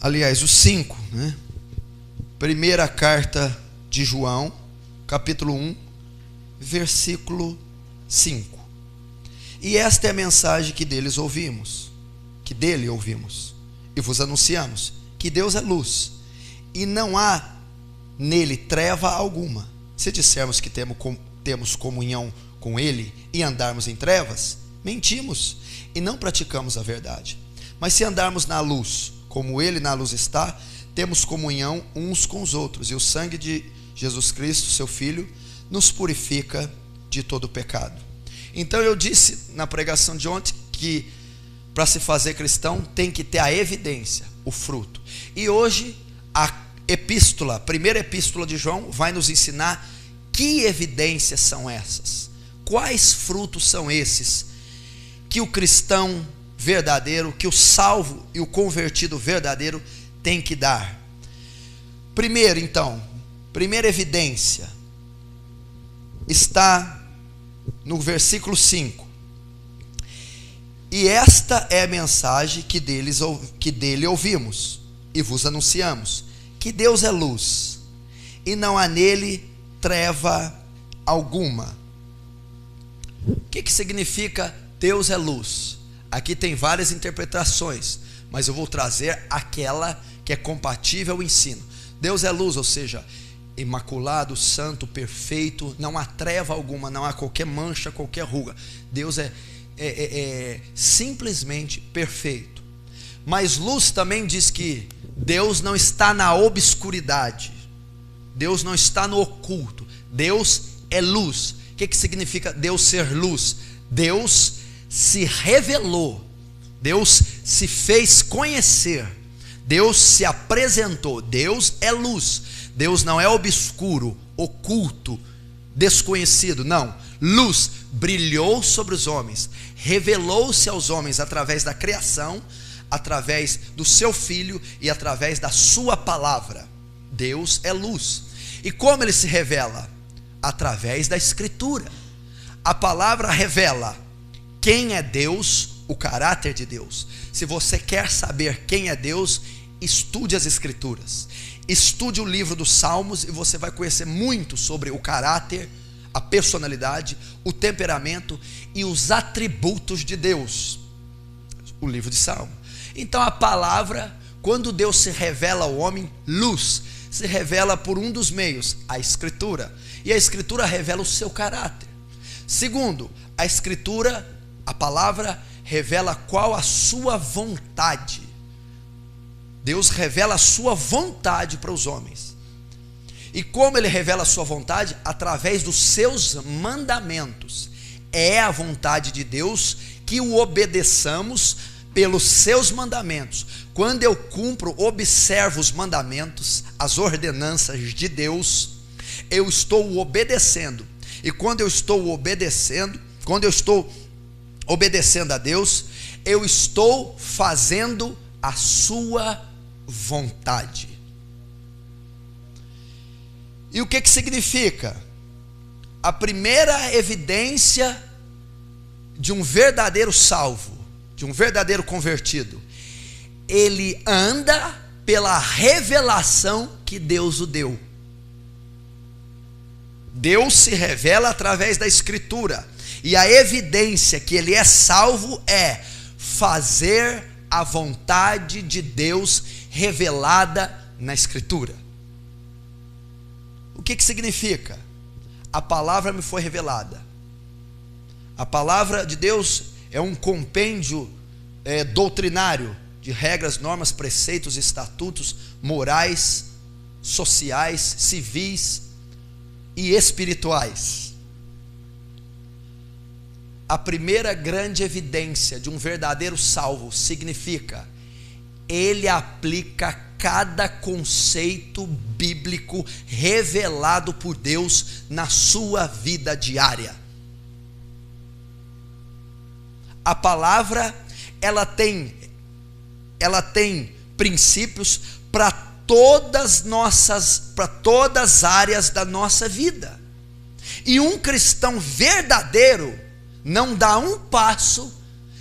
aliás, o 5, né? Primeira carta de João, capítulo 1, versículo 5. E esta é a mensagem que dele ouvimos, e vos anunciamos, que Deus é luz, e não há nele treva alguma. Se dissermos que temos comunhão com ele e andarmos em trevas, mentimos e não praticamos a verdade. Mas se andarmos na luz, como ele na luz está, temos comunhão uns com os outros, e o sangue de Jesus Cristo, seu Filho, nos purifica de todo pecado. Então eu disse na pregação de ontem que para se fazer cristão tem que ter a evidência, o fruto. E hoje a epístola, a primeira epístola de João vai nos ensinar que evidências são essas. Quais frutos são esses que o cristão verdadeiro, que o salvo e o convertido verdadeiro tem que dar? Primeiro, então, primeira evidência está no versículo 5. E esta é a mensagem que dele ouvimos e vos anunciamos, que Deus é luz, e não há nele treva alguma. O que significa Deus é luz? Aqui tem várias interpretações, mas eu vou trazer aquela que é compatível ao ensino. Deus é luz, ou seja, imaculado, santo, perfeito, não há treva alguma, não há qualquer mancha, qualquer ruga. Deus é simplesmente perfeito. Mas luz também diz que Deus não está na obscuridade, Deus não está no oculto, Deus é luz. O que significa Deus ser luz? Deus se revelou, Deus se fez conhecer, Deus se apresentou. Deus é luz, Deus não é obscuro, oculto, desconhecido, não. Luz brilhou sobre os homens, revelou-se aos homens através da criação, através do seu Filho e através da sua palavra. Deus é luz. E como ele se revela? Através da Escritura. A palavra revela quem é Deus, o caráter de Deus. Se você quer saber quem é Deus, estude as Escrituras, estude o livro dos Salmos, e você vai conhecer muito sobre o caráter, a personalidade, o temperamento e os atributos de Deus. O livro de Salmo. Então a palavra, quando Deus se revela ao homem, luz, se revela por um dos meios, a Escritura. E a Escritura revela o seu caráter. Segundo, a Escritura, a palavra, revela qual a sua vontade. Deus revela a sua vontade para os homens. E como ele revela a sua vontade? Através dos seus mandamentos. É a vontade de Deus que o obedeçamos pelos seus mandamentos. Quando eu cumpro, observo os mandamentos, as ordenanças de Deus, eu estou o obedecendo. E quando eu estou obedecendo a Deus, eu estou fazendo a sua vontade. E o que significa? A primeira evidência de um verdadeiro salvo, de um verdadeiro convertido, ele anda pela revelação que Deus o deu. Deus se revela através da Escritura, e a evidência que ele é salvo é fazer a vontade de Deus revelada na Escritura. O que significa? A palavra me foi revelada. A palavra de Deus é um compêndio doutrinário de regras, normas, preceitos, estatutos, morais, sociais, civis e espirituais. A primeira grande evidência de um verdadeiro salvo significa: ele aplica cada conceito bíblico revelado por Deus na sua vida diária. A palavra, ela tem princípios para todas as áreas da nossa vida. E um cristão verdadeiro não dá um passo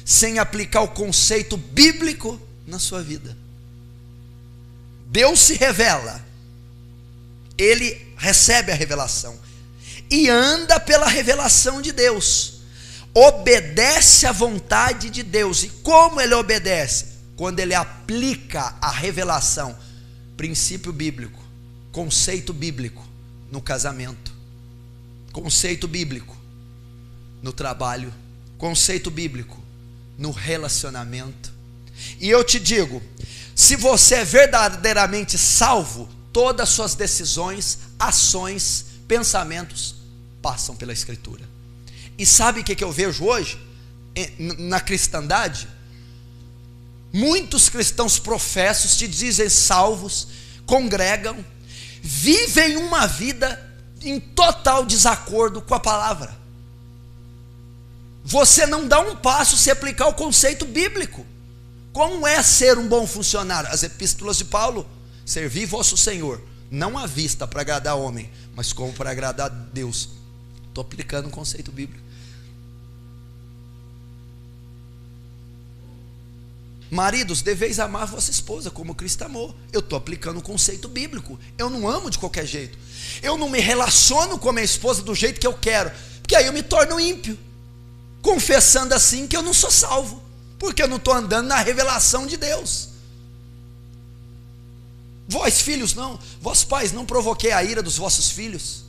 sem aplicar o conceito bíblico na sua vida. Deus se revela, ele recebe a revelação e anda pela revelação de Deus, obedece à vontade de Deus. E como ele obedece? Quando ele aplica a revelação, princípio bíblico, conceito bíblico no casamento, conceito bíblico no trabalho, conceito bíblico no relacionamento. E eu te digo, se você é verdadeiramente salvo, todas as suas decisões, ações, pensamentos passam pela Escritura. E sabe o que eu vejo hoje na cristandade? Muitos cristãos professos, te dizem salvos, congregam, vivem uma vida em total desacordo com a palavra. Você não dá um passo se aplicar o conceito bíblico. Como é ser um bom funcionário? As epístolas de Paulo: servi vosso Senhor, não à vista para agradar homem, mas como para agradar a Deus. Estou aplicando o conceito bíblico. Maridos, deveis amar vossa esposa como Cristo amou. Eu estou aplicando o conceito bíblico. Eu não amo de qualquer jeito. Eu não me relaciono com a minha esposa do jeito que eu quero, porque aí eu me torno ímpio, confessando assim que eu não sou salvo, porque eu não estou andando na revelação de Deus. Vós filhos não, vós pais não provoquei a ira dos vossos filhos.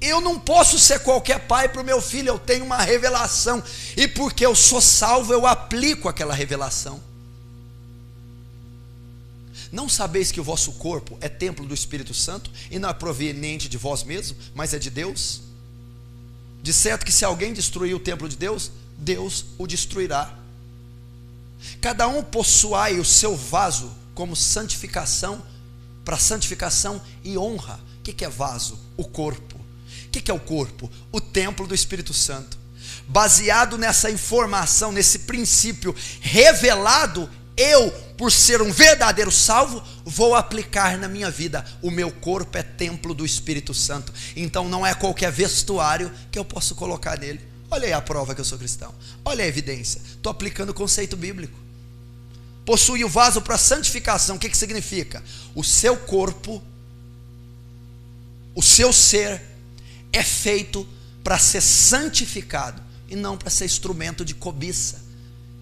Eu não posso ser qualquer pai para o meu filho, eu tenho uma revelação, e porque eu sou salvo, eu aplico aquela revelação. Não sabeis que o vosso corpo é templo do Espírito Santo, e não é proveniente de vós mesmos, mas é de Deus? De certo que se alguém destruir o templo de Deus, Deus o destruirá. Cada um possuai o seu vaso como santificação, para santificação e honra. O que é vaso? O corpo. O que é o corpo? O templo do Espírito Santo. Baseado nessa informação, nesse princípio revelado, eu, por ser um verdadeiro salvo, vou aplicar na minha vida. O meu corpo é templo do Espírito Santo. Então não é qualquer vestuário que eu posso colocar nele. Olha aí a prova que eu sou cristão. Olha a evidência. Estou aplicando o conceito bíblico. Possui o vaso para santificação. O que significa? O seu corpo, o seu ser é feito para ser santificado e não para ser instrumento de cobiça.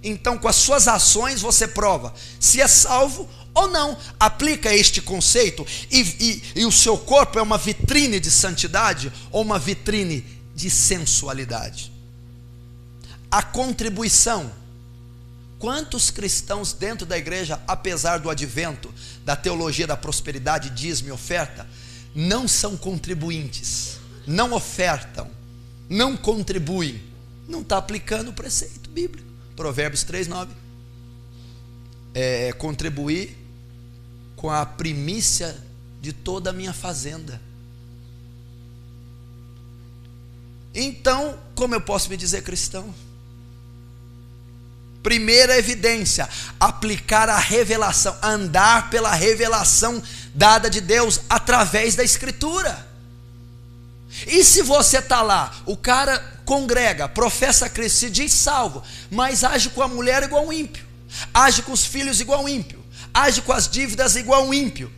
Então, com as suas ações você prova se é salvo ou não. Aplica este conceito e o seu corpo é uma vitrine de santidade ou uma vitrine de sensualidade. A contribuição. Quantos cristãos dentro da igreja, apesar do advento da teologia da prosperidade, dízimo e oferta, não são contribuintes, não ofertam, não contribuem, não está aplicando o preceito bíblico? Provérbios 3:9, contribuir com a primícia de toda a minha fazenda. Então, como eu posso me dizer cristão? Primeira evidência: aplicar a revelação, andar pela revelação dada de Deus através da Escritura. E se você está lá, o cara congrega, professa Cristo, se diz salvo, mas age com a mulher igual um ímpio, age com os filhos igual um ímpio, age com as dívidas igual um ímpio,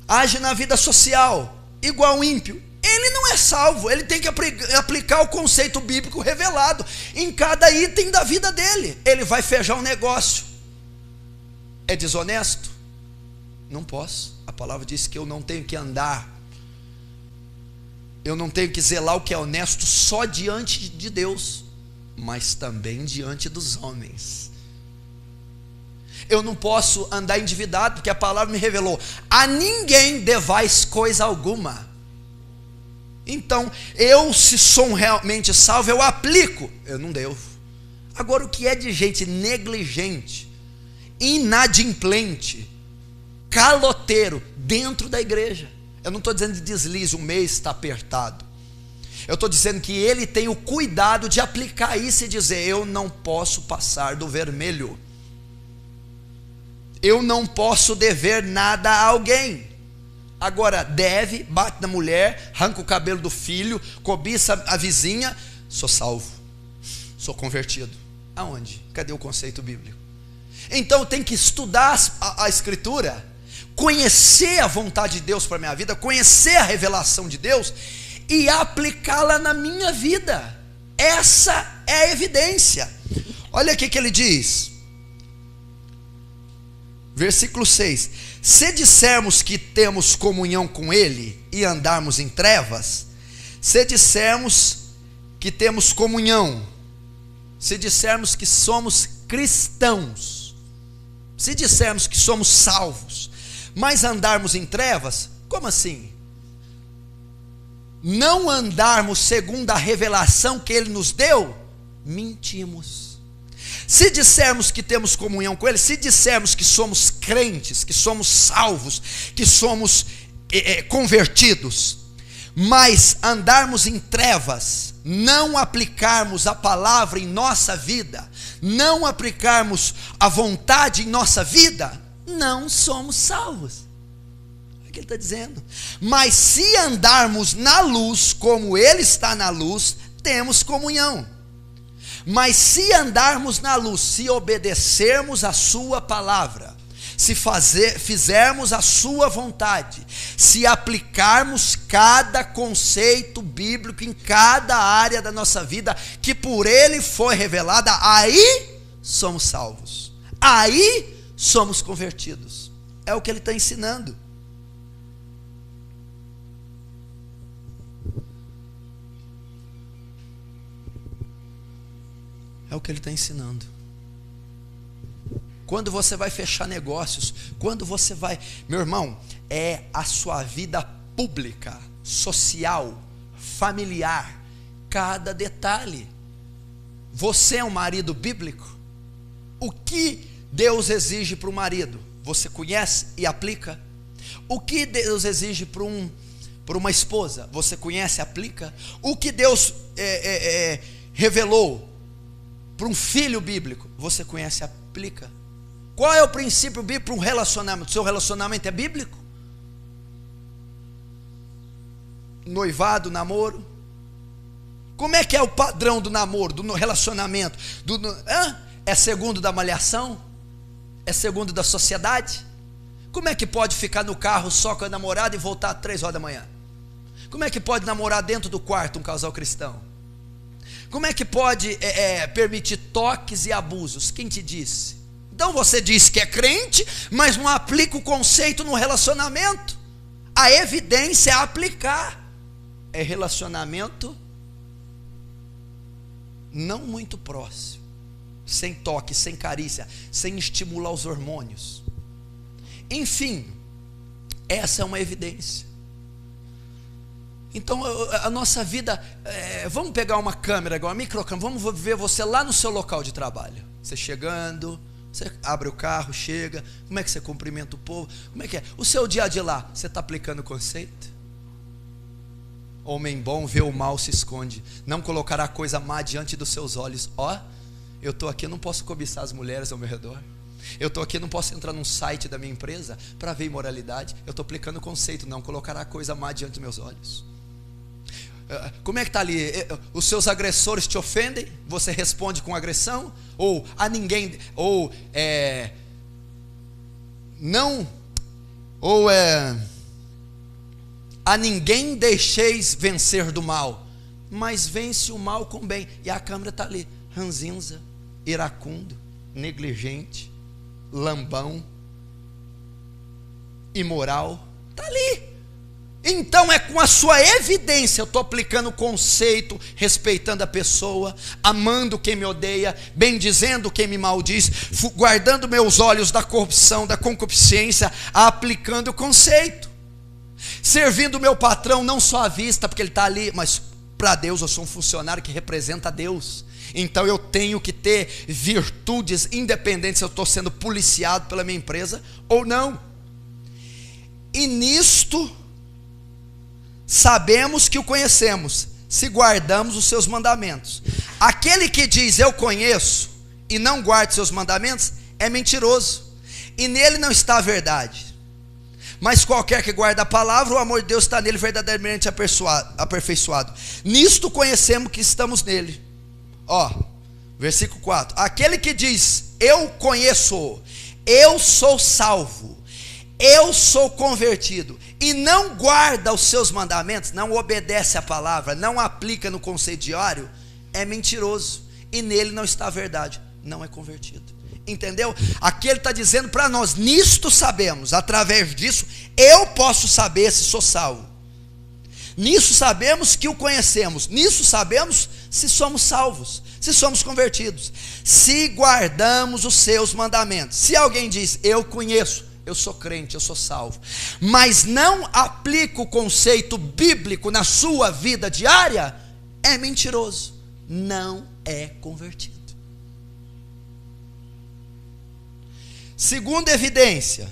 age na vida social igual um ímpio, ele não é salvo. Ele tem que aplicar o conceito bíblico revelado em cada item da vida dele. Ele vai fechar um negócio, é desonesto? Não posso. A palavra diz que eu não tenho que andar, eu não tenho que zelar o que é honesto só diante de Deus, mas também diante dos homens. Eu não posso andar endividado, porque a palavra me revelou: a ninguém devais coisa alguma. Então, eu, se sou realmente salvo, eu aplico. Eu não devo. Agora, o que é de gente negligente, inadimplente, caloteiro dentro da igreja? Eu não estou dizendo de deslize, o mês está apertado. Eu estou dizendo que ele tem o cuidado de aplicar isso e dizer: eu não posso passar do vermelho, eu não posso dever nada a alguém. Agora, deve, bate na mulher, arranca o cabelo do filho, cobiça a vizinha, sou salvo, sou convertido. Aonde? Cadê o conceito bíblico? Então eu tenho que estudar a Escritura, conhecer a vontade de Deus para a minha vida, conhecer a revelação de Deus e aplicá-la na minha vida. Essa é a evidência. Olha aqui que ele diz, versículo 6: se dissermos que temos comunhão com Ele e andarmos em trevas, se dissermos que temos comunhão, se dissermos que somos cristãos, se dissermos que somos salvos, mas andarmos em trevas, como assim? Não andarmos segundo a revelação que Ele nos deu, mentimos. Se dissermos que temos comunhão com Ele, se dissermos que somos crentes, que somos salvos, que somos convertidos, mas andarmos em trevas, não aplicarmos a palavra em nossa vida, não aplicarmos a vontade em nossa vida, não somos salvos. É o que ele está dizendo. Mas se andarmos na luz, como Ele está na luz, temos comunhão. Mas se andarmos na luz, se obedecermos a sua palavra, se fizermos a sua vontade, se aplicarmos cada conceito bíblico em cada área da nossa vida, que por Ele foi revelada, aí somos salvos, aí somos convertidos. É o que ele está ensinando. É o que ele está ensinando. Quando você vai fechar negócios, quando você vai, meu irmão, é a sua vida pública, social, familiar, cada detalhe. Você é um marido bíblico? O que Deus exige para o marido? Você conhece e aplica? O que Deus exige para uma esposa? Você conhece e aplica? O que Deus revelou para um filho bíblico? Você conhece e aplica? Qual é o princípio bíblico para um relacionamento? Seu relacionamento é bíblico? Noivado, namoro? Como é que é o padrão do namoro, do relacionamento? É segundo da malhação? É segundo da sociedade? Como é que pode ficar no carro só com a namorada e voltar às 3 horas da manhã? Como é que pode namorar dentro do quarto um casal cristão? Como é que pode permitir toques e abusos? Quem te disse? Então você diz que é crente, mas não aplica o conceito no relacionamento. A evidência é aplicar. É relacionamento não muito próximo, sem toque, sem carícia, sem estimular os hormônios. Enfim, essa é uma evidência. Então a nossa vida, vamos pegar uma câmera agora, uma microcâmera, vamos ver você lá no seu local de trabalho. Você chegando, você abre o carro, chega, como é que você cumprimenta o povo? Como é que é? O seu dia a dia lá, você está aplicando o conceito? Homem bom vê o mal, se esconde, não colocará coisa má diante dos seus olhos. Eu estou aqui, eu não posso cobiçar as mulheres ao meu redor. Eu estou aqui, não posso entrar num site da minha empresa para ver imoralidade. Eu estou aplicando o conceito, não colocará coisa má diante dos meus olhos. Como é que está ali? Os seus agressores te ofendem? Você responde com agressão? Ou a ninguém, a ninguém deixeis vencer do mal, mas vence o mal com bem. E a câmera está ali, ranzinza, iracundo, negligente, lambão, imoral, está ali. Então é com a sua evidência, eu estou aplicando o conceito, respeitando a pessoa, amando quem me odeia, bendizendo quem me maldiz, guardando meus olhos da corrupção, da concupiscência, aplicando o conceito, servindo o meu patrão não só à vista, porque ele está ali, mas para Deus. Eu sou um funcionário que representa a Deus, então eu tenho que ter virtudes, independente se eu estou sendo policiado pela minha empresa ou não. E nisto sabemos que o conhecemos, se guardamos os seus mandamentos. Aquele que diz eu conheço e não guarda seus mandamentos é mentiroso, e nele não está a verdade. Mas qualquer que guarda a palavra, o amor de Deus está nele verdadeiramente aperfeiçoado. Nisto conhecemos que estamos nele. Versículo 4: aquele que diz eu conheço, eu sou salvo, eu sou convertido, e não guarda os seus mandamentos, não obedece a palavra, não aplica no conceito diário, é mentiroso, e nele não está a verdade, não é convertido. Entendeu? Aqui ele está dizendo para nós, nisto sabemos, através disso, eu posso saber se sou salvo. Nisso sabemos que o conhecemos, nisso sabemos se somos salvos, se somos convertidos, se guardamos os seus mandamentos. Se alguém diz, eu conheço, eu sou crente, eu sou salvo, mas não aplica o conceito bíblico na sua vida diária, é mentiroso, não é convertido. Segunda evidência,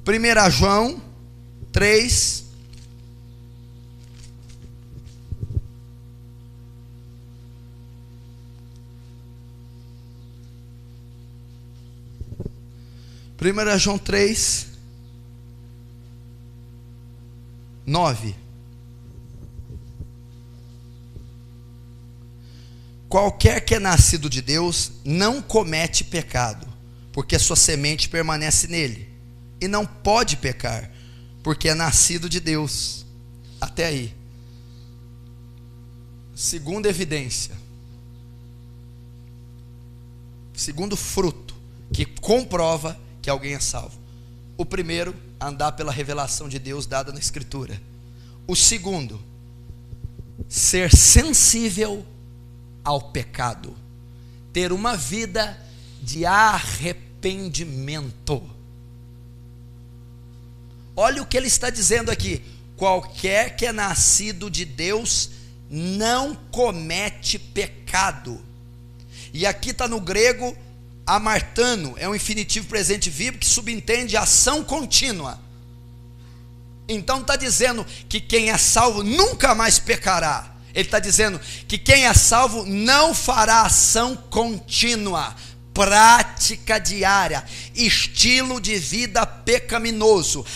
1 João 3, Primeira João 3, 9. Qualquer que é nascido de Deus não comete pecado, porque a sua semente permanece nele, e não pode pecar, porque é nascido de Deus. Até aí. Segunda evidência, segundo fruto que comprova que alguém é salvo. O primeiro, andar pela revelação de Deus dada na Escritura. O segundo, ser sensível ao pecado, ter uma vida de arrependimento. Olha o que ele está dizendo aqui: qualquer que é nascido de Deus não comete pecado. E aqui está no grego amartano, é um infinitivo presente vivo que subentende ação contínua. Então está dizendo que quem é salvo nunca mais pecará. Ele está dizendo que quem é salvo não fará ação contínua, prática diária, estilo de vida pecaminoso.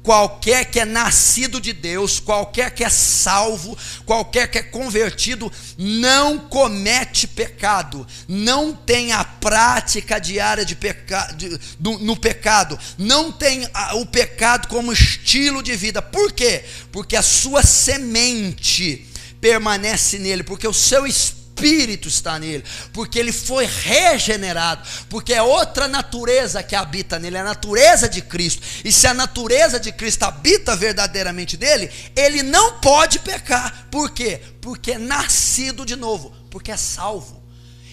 Qualquer que é nascido de Deus, qualquer que é salvo, qualquer que é convertido, não comete pecado, não tem a prática diária no pecado, não tem o pecado como estilo de vida. Por quê? Porque a sua semente permanece nele, porque o seu espírito está nele, porque ele foi regenerado, porque é outra natureza que habita nele, é a natureza de Cristo. E se a natureza de Cristo habita verdadeiramente nele, ele não pode pecar. Por quê? Porque é nascido de novo, porque é salvo.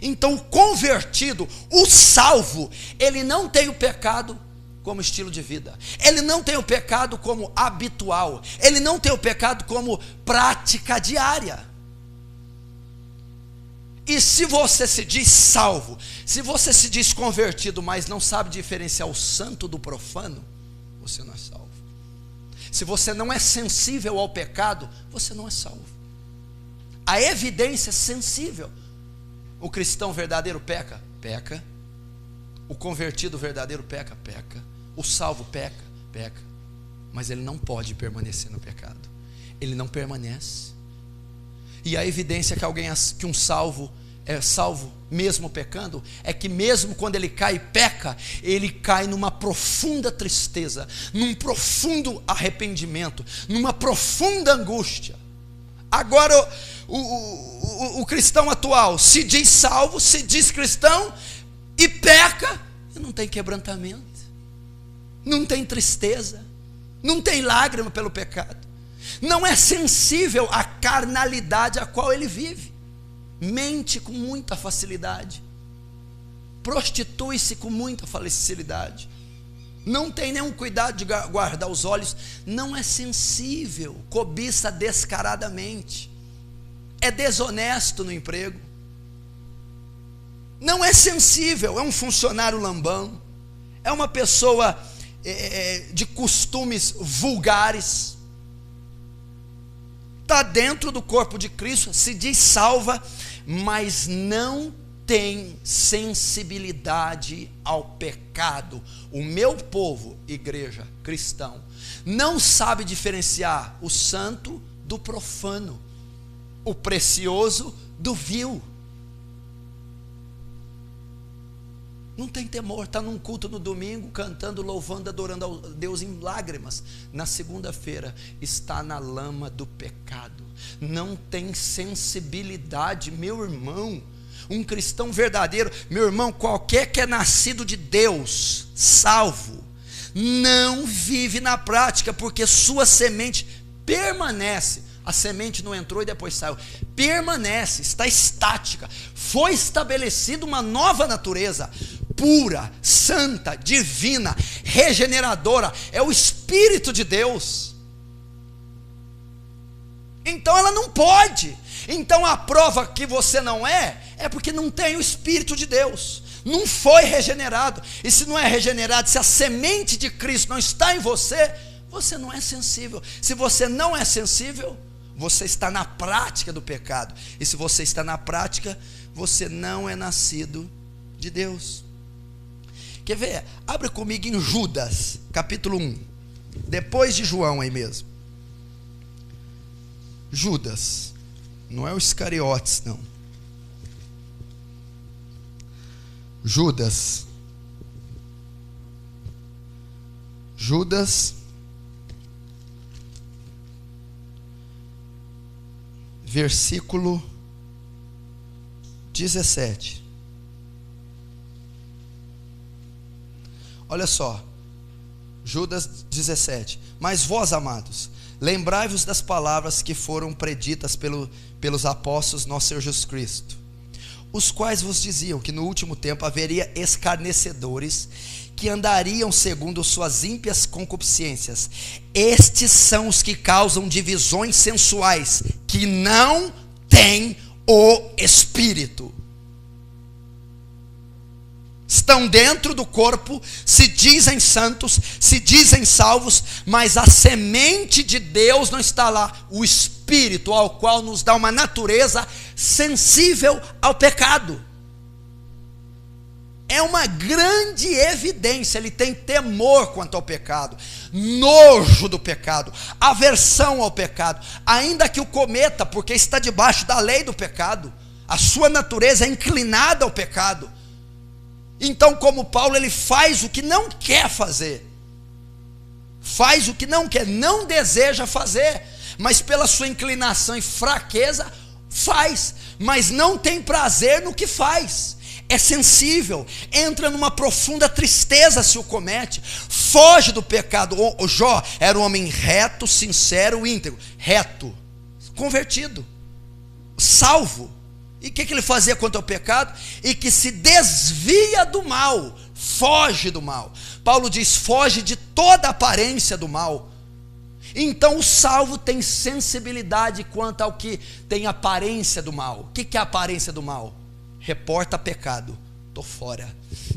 Então o convertido, o salvo, ele não tem o pecado como estilo de vida, ele não tem o pecado como habitual, ele não tem o pecado como prática diária. E se você se diz salvo, se você se diz convertido, mas não sabe diferenciar o santo do profano, você não é salvo. Se você não é sensível ao pecado, você não é salvo. A evidência é sensível. O cristão verdadeiro peca? Peca. O convertido verdadeiro peca? Peca. O salvo peca? Peca. Mas ele não pode permanecer no pecado. Ele não permanece. E a evidência que um salvo é salvo mesmo pecando, é que mesmo quando ele cai e peca, ele cai numa profunda tristeza, num profundo arrependimento, numa profunda angústia. Agora o cristão atual se diz salvo, se diz cristão e peca, e não tem quebrantamento, não tem tristeza, não tem lágrima pelo pecado, não é sensível à carnalidade a qual ele vive, mente com muita facilidade, prostitui-se com muita facilidade, não tem nenhum cuidado de guardar os olhos, não é sensível, cobiça descaradamente, é desonesto no emprego, não é sensível, é um funcionário lambão, é uma pessoa de costumes vulgares, está dentro do corpo de Cristo, se diz salva, mas não tem sensibilidade ao pecado. O meu povo, igreja, cristão, não sabe diferenciar o santo do profano, o precioso do vil. Não tem temor, está num culto no domingo, cantando, louvando, adorando a Deus em lágrimas. Na segunda-feira está na lama do pecado. Não tem sensibilidade, meu irmão. Um cristão verdadeiro, meu irmão, qualquer que é nascido de Deus, salvo, não vive na prática, porque sua semente permanece. A semente não entrou e depois saiu, permanece, está estática. Foi estabelecida uma nova natureza, pura, santa, divina, regeneradora. É o Espírito de Deus. Então ela não pode. Então a prova que você não é porque não tem o Espírito de Deus, não foi regenerado. E se não é regenerado, se a semente de Cristo não está em você, você não é sensível. Se você não é sensível, você está na prática do pecado. E se você está na prática, você não é nascido de Deus. Quer ver? Abre comigo em Judas, capítulo 1. Depois de João aí mesmo. Judas. Não é o Iscariotes, não. Judas. Judas. Versículo 17. Olha só. Judas 17. Mas vós, amados, lembrai-vos das palavras que foram preditas pelos apóstolos nosso Senhor Jesus Cristo, os quais vos diziam que no último tempo haveria escarnecedores que andariam segundo suas ímpias concupiscências. Estes são os que causam divisões sensuais, que não têm o Espírito. Estão dentro do corpo, se dizem santos, se dizem salvos, mas a semente de Deus não está lá. O Espírito, ao qual nos dá uma natureza sensível ao pecado. É uma grande evidência. Ele tem temor quanto ao pecado, nojo do pecado, aversão ao pecado, ainda que o cometa, porque está debaixo da lei do pecado. A sua natureza é inclinada ao pecado. Então, como Paulo, ele faz o que não quer fazer, faz o que não quer, não deseja fazer, mas pela sua inclinação e fraqueza, faz, mas não tem prazer no que faz, é sensível, entra numa profunda tristeza se o comete, foge do pecado. O Jó era um homem reto, sincero, íntegro, reto, convertido, salvo. E o que ele fazia contra o pecado? E que se desvia do mal, foge do mal. Paulo diz, foge de toda aparência do mal. Então o salvo tem sensibilidade quanto ao que tem aparência do mal. O que é a aparência do mal? Reporta pecado, estou fora.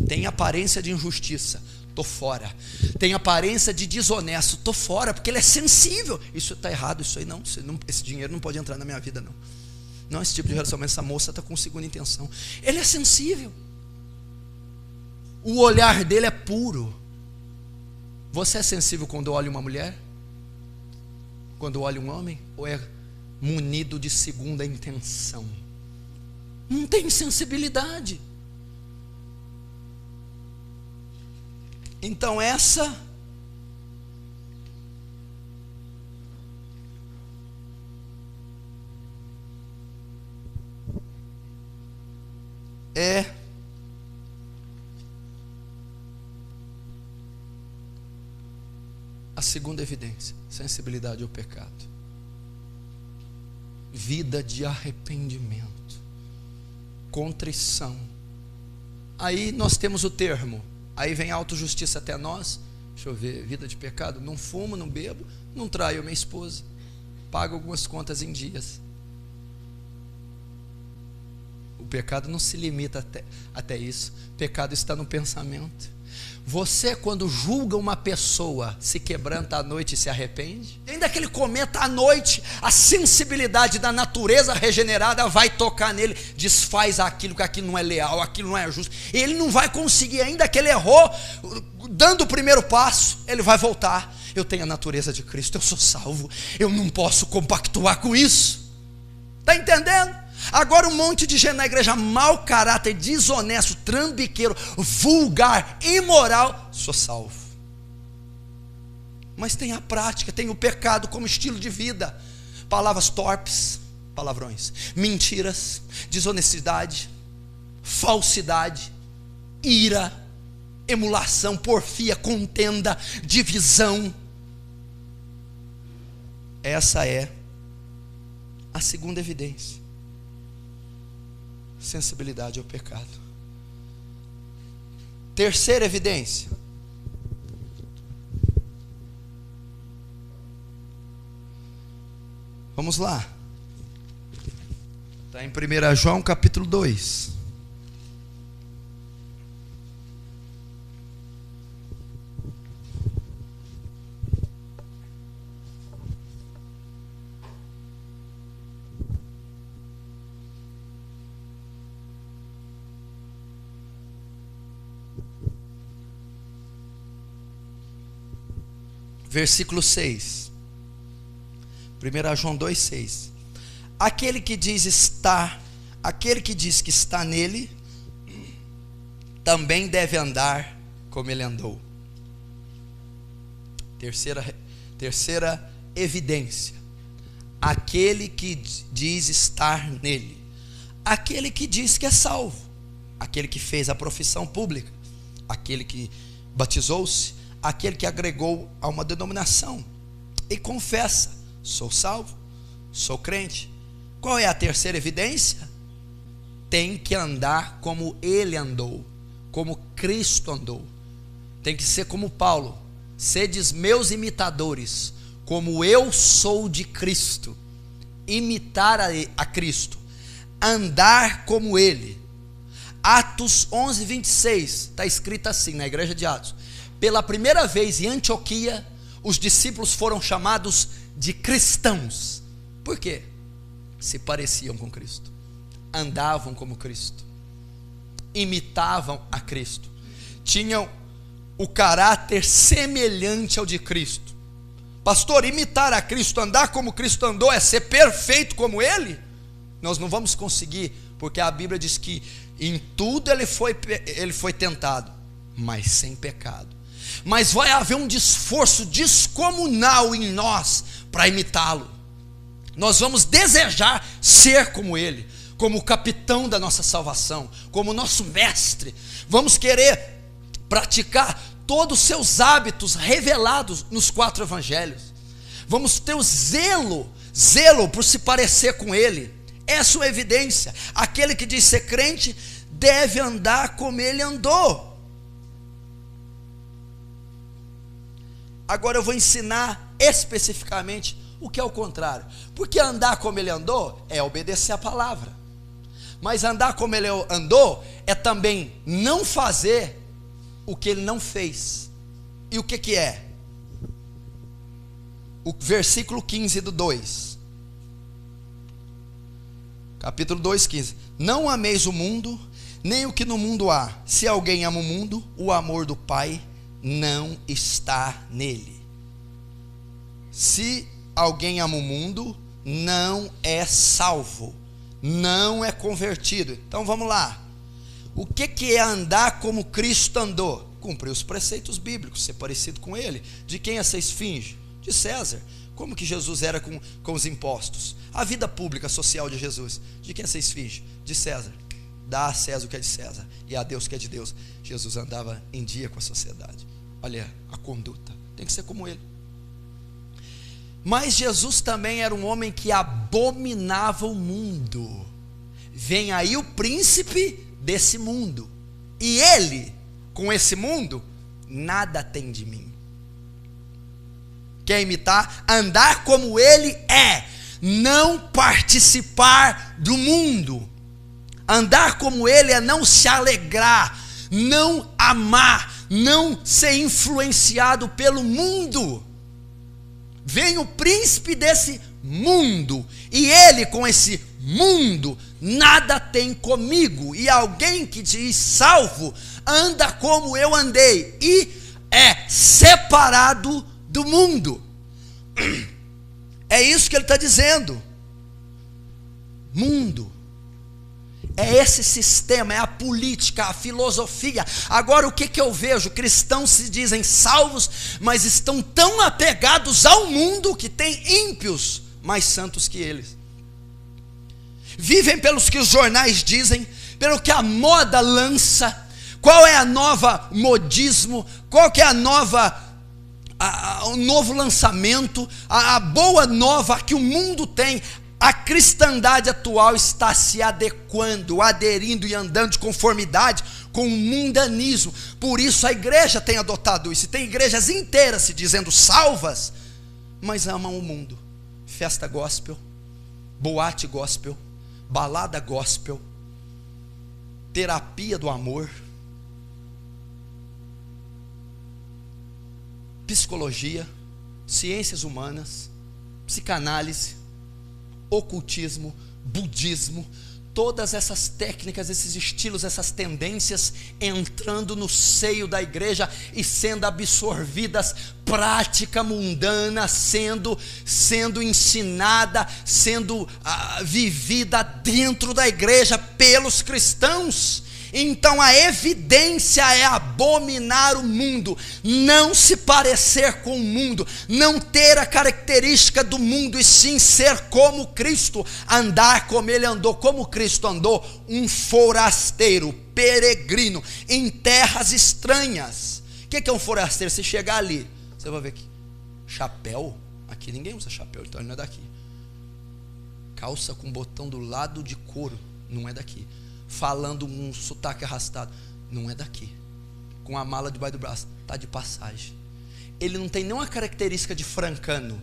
Tem aparência de injustiça, estou fora. Tem aparência de desonesto, estou fora, porque ele é sensível. Isso está errado, isso aí não, esse dinheiro não pode entrar na minha vida não. Não, esse tipo de relacionamento, essa moça está com segunda intenção. Ele é sensível. O olhar dele é puro. Você é sensível quando olha uma mulher? Quando olha um homem? Ou é munido de segunda intenção? Não tem sensibilidade. Então essa é a segunda evidência, sensibilidade ao pecado, vida de arrependimento, contrição. Aí nós temos o termo, aí vem a autojustiça até nós. Deixa eu ver, vida de pecado, não fumo, não bebo, não traio minha esposa, pago algumas contas em dias. O pecado não se limita até isso. O pecado está no pensamento. Você, quando julga uma pessoa, se quebranta à noite e se arrepende? Ainda que ele cometa à noite, a sensibilidade da natureza regenerada vai tocar nele, desfaz aquilo, que aquilo não é leal, aquilo não é justo. Ele não vai conseguir, ainda que ele errou, dando o primeiro passo, ele vai voltar. Eu tenho a natureza de Cristo, eu sou salvo, eu não posso compactuar com isso. Está entendendo? Agora um monte de gente na igreja, mau caráter, desonesto, trambiqueiro, vulgar, imoral, sou salvo. Mas tem a prática, tem o pecado como estilo de vida. Palavras torpes, palavrões, mentiras, desonestidade, falsidade, ira, emulação, porfia, contenda, divisão. Essa é a segunda evidência. Sensibilidade ao pecado. Terceira evidência. Vamos lá. Está em 1 João capítulo 2. Versículo 6. 1 João 2,6. Aquele que diz que está nele, também deve andar como ele andou. Terceira evidência. Aquele que diz estar nele. Aquele que diz que é salvo. Aquele que fez a profissão pública. Aquele que batizou-se. Aquele que agregou a uma denominação e confessa: sou salvo, sou crente. Qual é a terceira evidência? Tem que andar como ele andou, como Cristo andou. Tem que ser como Paulo: sedes meus imitadores, como eu sou de Cristo. Imitar a Cristo, andar como ele. Atos 11:26 está escrito assim na igreja de Atos: pela primeira vez em Antioquia, os discípulos foram chamados de cristãos. Por quê? Se pareciam com Cristo, andavam como Cristo, imitavam a Cristo, tinham o caráter semelhante ao de Cristo. Pastor, imitar a Cristo, andar como Cristo andou, é ser perfeito como Ele? Nós não vamos conseguir, porque a Bíblia diz que em tudo ele foi tentado, mas sem pecado. Mas vai haver um esforço descomunal em nós para imitá-lo. Nós vamos desejar ser como ele, como o capitão da nossa salvação, como nosso mestre. Vamos querer praticar todos os seus hábitos revelados nos 4 evangelhos. Vamos ter o zelo por se parecer com ele. Essa é a evidência. Aquele que diz ser crente deve andar como ele andou. Agora eu vou ensinar especificamente o que é o contrário. Porque andar como ele andou é obedecer a palavra. Mas andar como ele andou é também não fazer o que ele não fez. E o que é? O versículo 15 do 2. Capítulo 2, 15. Não ameis o mundo, nem o que no mundo há. Se alguém ama o mundo, o amor do Pai não está nele. Se alguém ama o mundo, não é salvo, não é convertido. Então vamos lá. O que é andar como Cristo andou? Cumprir os preceitos bíblicos, ser parecido com ele. De quem essa esfinge? De César. Como que Jesus era com os impostos? A vida pública, social de Jesus. De quem essa esfinge? De César. Dá a César o que é de César e a Deus o que é de Deus. Jesus andava em dia com a sociedade. Olha a conduta, tem que ser como ele. Mas Jesus também era um homem que abominava o mundo. Vem aí o príncipe desse mundo, e ele, com esse mundo, nada tem de mim. Quer imitar? Andar como ele é, não participar do mundo. Andar como ele é não se alegrar, não amar, não ser influenciado pelo mundo. Vem o príncipe desse mundo, e ele com esse mundo nada tem comigo. E alguém que diz salvo anda como eu andei e é separado do mundo. É isso que ele está dizendo. Mundo, É esse sistema, é a política, a filosofia. Agora o que eu vejo? Cristãos se dizem salvos, mas estão tão apegados ao mundo que tem ímpios mais santos que eles. Vivem pelos que os jornais dizem, pelo que a moda lança. Qual é a nova modismo? Qual que é a nova, o novo lançamento? A boa nova que o mundo tem. A cristandade atual está se adequando, aderindo e andando de conformidade com o mundanismo. Por isso a igreja tem adotado isso. Tem igrejas inteiras se dizendo salvas, mas amam o mundo. Festa gospel, boate gospel, balada gospel, terapia do amor, psicologia, ciências humanas, psicanálise, ocultismo, budismo, todas essas técnicas, esses estilos, essas tendências entrando no seio da igreja e sendo absorvidas, prática mundana sendo ensinada, sendo vivida dentro da igreja pelos cristãos. Então a evidência é abominar o mundo, não se parecer com o mundo, não ter a característica do mundo, e sim ser como Cristo, andar como ele andou, como Cristo andou, um forasteiro, peregrino, em terras estranhas. O que é um forasteiro? Você chegar ali, você vai ver que chapéu, aqui ninguém usa chapéu, então ele não é daqui. Calça com botão do lado de couro, não é daqui. Falando um sotaque arrastado, não é daqui. Com a mala debaixo do braço, está de passagem. Ele não tem nenhuma característica de francano,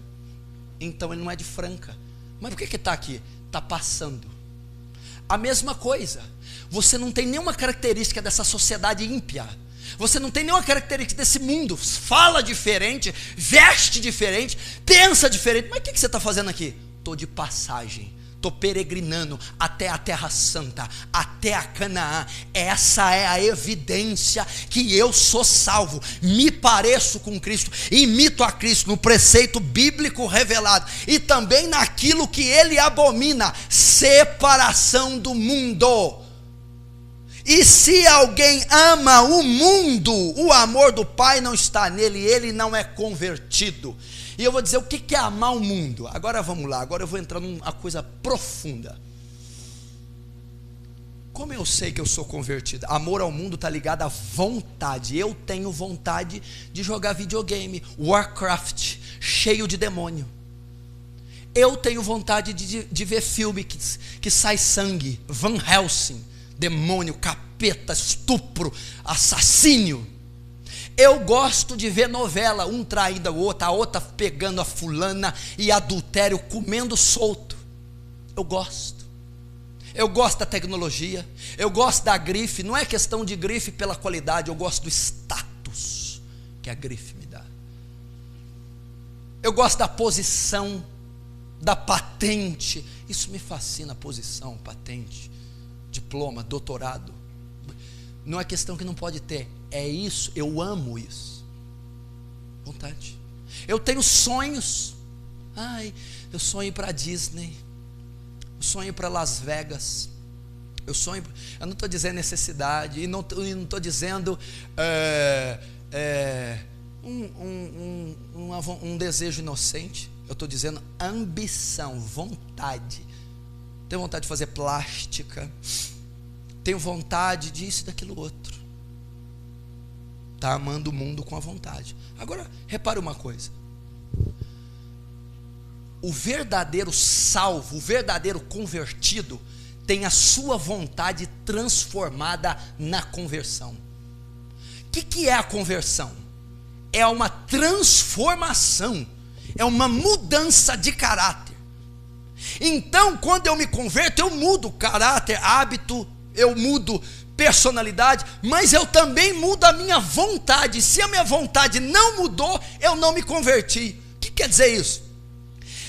então ele não é de Franca. Mas por que está aqui? Está passando. A mesma coisa, você não tem nenhuma característica dessa sociedade ímpia, você não tem nenhuma característica desse mundo, fala diferente, veste diferente, pensa diferente. Mas o que você está fazendo aqui? Estou de passagem. Estou peregrinando até a Terra Santa, até a Canaã. Essa é a evidência que eu sou salvo, me pareço com Cristo, imito a Cristo no preceito bíblico revelado, e também naquilo que ele abomina, separação do mundo. E se alguém ama o mundo, o amor do Pai não está nele, ele não é convertido. E eu vou dizer o que é amar o mundo. Agora vamos lá, agora eu vou entrar numa coisa profunda. Como eu sei que eu sou convertido? Amor ao mundo está ligado à vontade. Eu tenho vontade de jogar videogame, Warcraft, cheio de demônio. Eu tenho vontade de ver filme que sai sangue, Van Helsing, demônio, capeta, estupro, assassínio. Eu gosto de ver novela, um traindo o outro, a outra pegando a fulana, e adultério comendo solto. Eu gosto da tecnologia, eu gosto da grife. Não é questão de grife pela qualidade, eu gosto do status que a grife me dá. Eu gosto da posição, da patente. Isso me fascina, posição, patente, diploma, doutorado. Não é questão que não pode ter, é isso, eu amo isso. Vontade. Eu tenho sonhos. Eu sonho para Disney, eu sonho para Las Vegas, eu não estou dizendo necessidade, e não estou dizendo um desejo inocente. Eu estou dizendo ambição, vontade. Tenho vontade de fazer plástica, tenho vontade disso e daquilo outro. Está amando o mundo com a vontade. Agora, repare uma coisa. O verdadeiro salvo, o verdadeiro convertido, tem a sua vontade transformada na conversão. O que é a conversão? É uma transformação, é uma mudança de caráter. Então, quando eu me converto, eu mudo caráter, hábito, eu mudo personalidade, mas eu também mudo a minha vontade. Se a minha vontade não mudou, eu não me converti. O que quer dizer isso?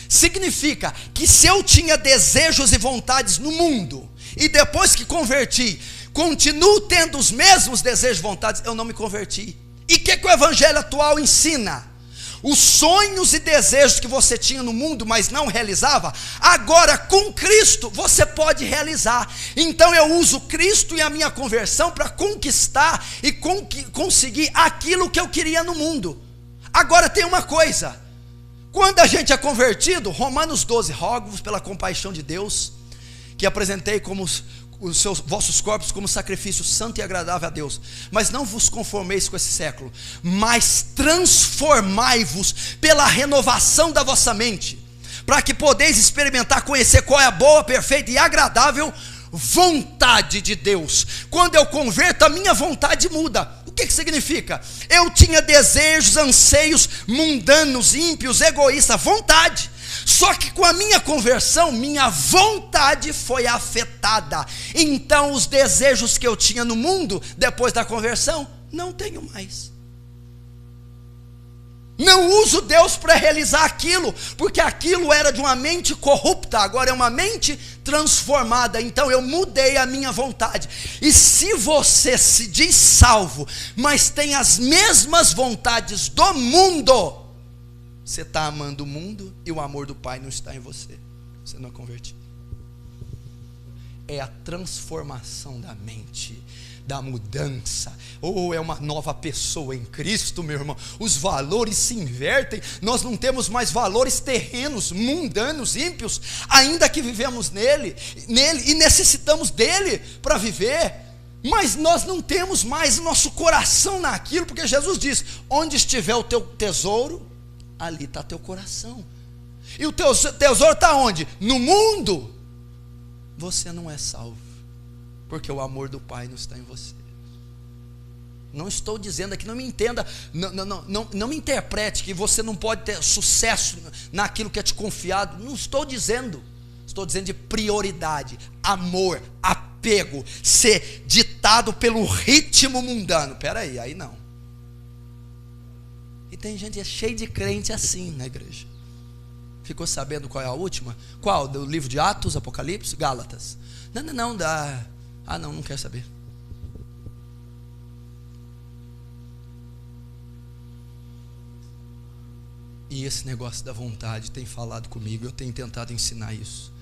Significa que se eu tinha desejos e vontades no mundo, e depois que converti, continuo tendo os mesmos desejos e vontades, eu não me converti. E o que o evangelho atual ensina? Os sonhos e desejos que você tinha no mundo, mas não realizava, agora com Cristo você pode realizar. Então eu uso Cristo e a minha conversão para conquistar e conseguir aquilo que eu queria no mundo. Agora tem uma coisa: quando a gente é convertido, Romanos 12, rogo-vos pela compaixão de Deus, que apresentei como os vossos corpos como sacrifício santo e agradável a Deus, mas não vos conformeis com esse século, mas transformai-vos pela renovação da vossa mente, para que podeis experimentar, conhecer qual é a boa, perfeita e agradável vontade de Deus. Quando eu converto, a minha vontade muda. O que significa? Eu tinha desejos, anseios mundanos, ímpios, egoístas, vontade. Só que com a minha conversão, minha vontade foi afetada. Então os desejos que eu tinha no mundo, depois da conversão, não tenho mais. Não uso Deus para realizar aquilo, porque aquilo era de uma mente corrupta, agora é uma mente transformada. Então eu mudei a minha vontade. E se você se diz salvo, mas tem as mesmas vontades do mundo, você está amando o mundo e o amor do Pai não está em você. Você não é convertido. É a transformação da mente, da mudança. Ou é uma nova pessoa em Cristo, meu irmão. Os valores se invertem. Nós não temos mais valores terrenos, mundanos, ímpios, ainda que vivemos nele e necessitamos dele para viver. Mas nós não temos mais o nosso coração naquilo, porque Jesus diz: onde estiver o teu tesouro, ali está teu coração. E o teu tesouro está onde? No mundo. Você não é salvo, porque o amor do Pai não está em você. Não estou dizendo aqui, não me entenda, não me interprete que você não pode ter sucesso naquilo que é te confiado. Não estou dizendo. Estou dizendo de prioridade, amor, apego, ser ditado pelo ritmo mundano. Espera aí não. E tem gente cheia de crente assim na igreja. Ficou sabendo qual é a última? Qual? Do livro de Atos, Apocalipse, Gálatas? Não dá. Não quero saber. E esse negócio da vontade tem falado comigo, eu tenho tentado ensinar isso.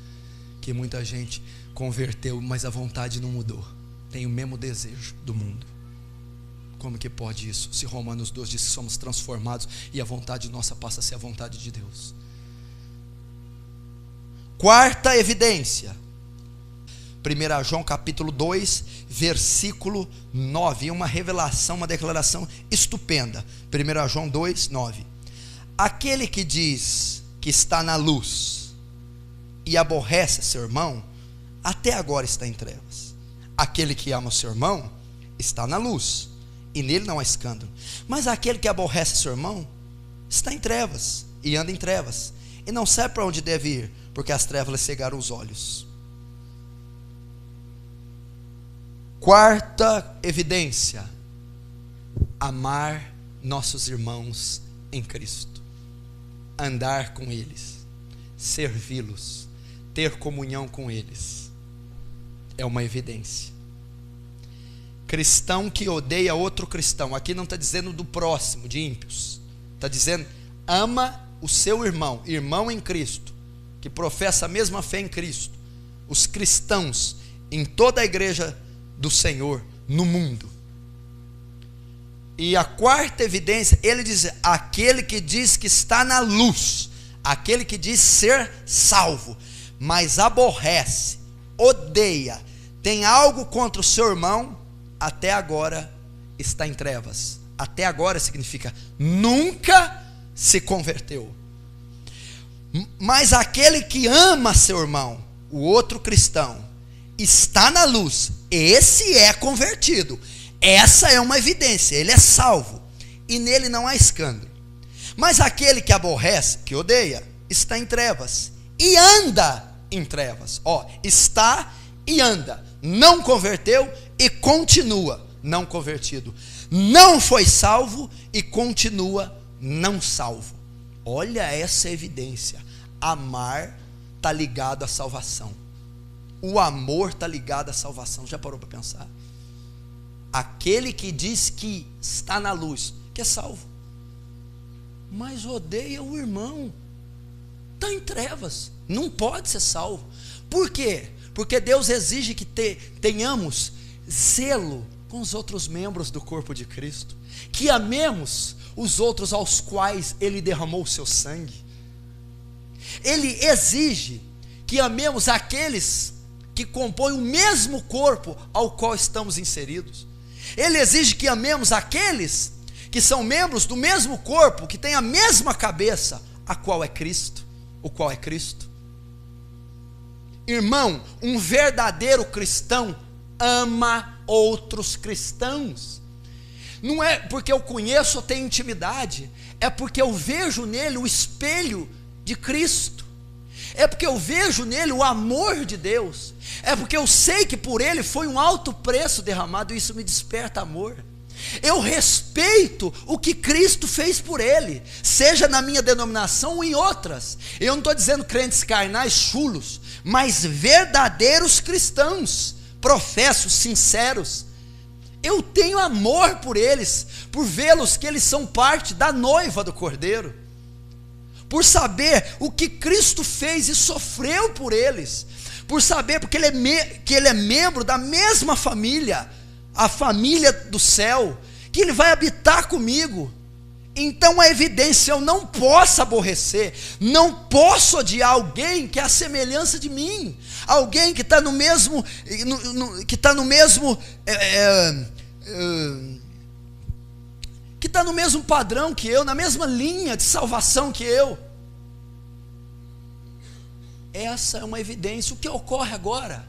Que muita gente converteu, mas a vontade não mudou. Tem o mesmo desejo do mundo. Como que pode isso? Se Romanos 12 diz que somos transformados e a vontade nossa passa a ser a vontade de Deus. Quarta evidência, 1 João capítulo 2, versículo 9, uma revelação, uma declaração estupenda. 1 João 2, 9. Aquele que diz que está na luz e aborrece seu irmão, até agora está em trevas. Aquele que ama o seu irmão está na luz, e nele não há escândalo. Mas aquele que aborrece seu irmão está em trevas, e anda em trevas, e não sabe para onde deve ir, porque as trevas lhe cegaram os olhos. Quarta evidência: amar nossos irmãos em Cristo, andar com eles, servi-los, ter comunhão com eles, é uma evidência. Cristão que odeia outro cristão, aqui não está dizendo do próximo, de ímpios, está dizendo ama o seu irmão, irmão em Cristo, que professa a mesma fé em Cristo, os cristãos em toda a igreja do Senhor no mundo. E a quarta evidência, ele diz: aquele que diz que está na luz, aquele que diz ser salvo, mas aborrece, odeia, tem algo contra o seu irmão, até agora está em trevas. Até agora significa nunca se converteu. Mas aquele que ama seu irmão, o outro cristão, está na luz, esse é convertido. Essa é uma evidência, ele é salvo, e nele não há escândalo. Mas aquele que aborrece, que odeia, está em trevas, e anda em trevas. Está e anda, não converteu e continua não convertido, não foi salvo e continua não salvo. Olha essa evidência. Amar está ligado à salvação. O amor está ligado à salvação. Já parou para pensar? Aquele que diz que está na luz, que é salvo. mas odeia o irmão, está em trevas, não pode ser salvo. Por quê? Porque Deus exige que tenhamos zelo com os outros membros do corpo de Cristo, que amemos os outros aos quais Ele derramou o seu sangue. Ele exige que amemos aqueles que compõem o mesmo corpo ao qual estamos inseridos. Ele exige que amemos aqueles que são membros do mesmo corpo, que tem a mesma cabeça, a qual é Cristo, o qual é Cristo. Irmão, um verdadeiro cristão ama outros cristãos. Não é porque eu conheço ou tenho intimidade, é porque eu vejo nele o espelho de Cristo, é porque eu vejo nele o amor de Deus, é porque eu sei que por ele foi um alto preço derramado, e isso me desperta amor. Eu respeito o que Cristo fez por ele, seja na minha denominação ou em outras. Eu não estou dizendo crentes carnais chulos, mas verdadeiros cristãos, professos, sinceros. Eu tenho amor por eles, por vê-los que eles são parte da noiva do Cordeiro, por saber o que Cristo fez e sofreu por eles, por saber porque que ele é membro da mesma família, a família do céu, que ele vai habitar comigo. Então a evidência, eu não posso aborrecer, não posso odiar alguém que é a semelhança de mim, alguém que está no mesmo, que está no mesmo, que está no mesmo padrão que eu, na mesma linha de salvação que eu. Essa é uma evidência. O que ocorre agora?